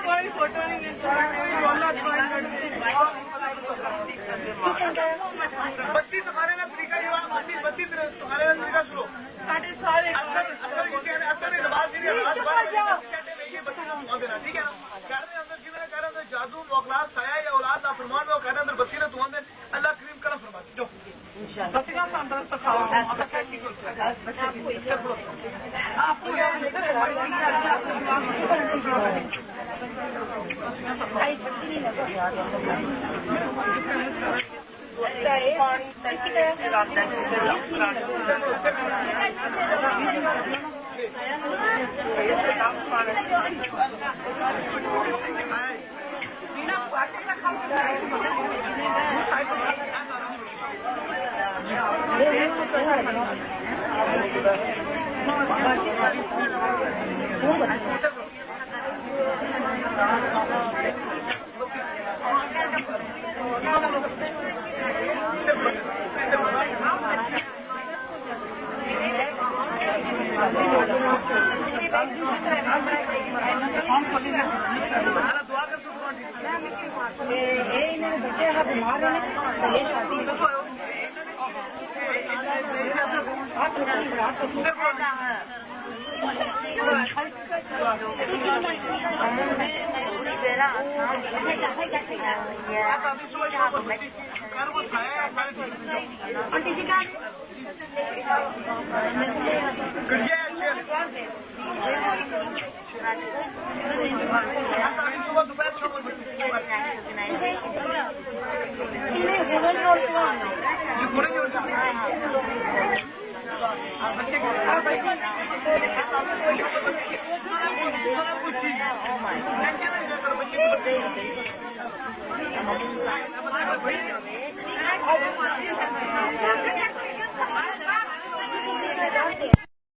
कोई फोटो नहीं बत्ती तुम्हारे ना तरीका ये बत्ती तुम्हारे ना तरीका सुनो सारे अक्सर नवाज देना ठीक है ना कहने अंदर जिन्हें कह रहे जादू मोकलात साया या औलाद ना फरमान में कहने अंदर बत्ती ना तुम्हारे अल्लाह करीम करम फरमा जो बत्ती का अंदर तखाओ आपको Oh my God.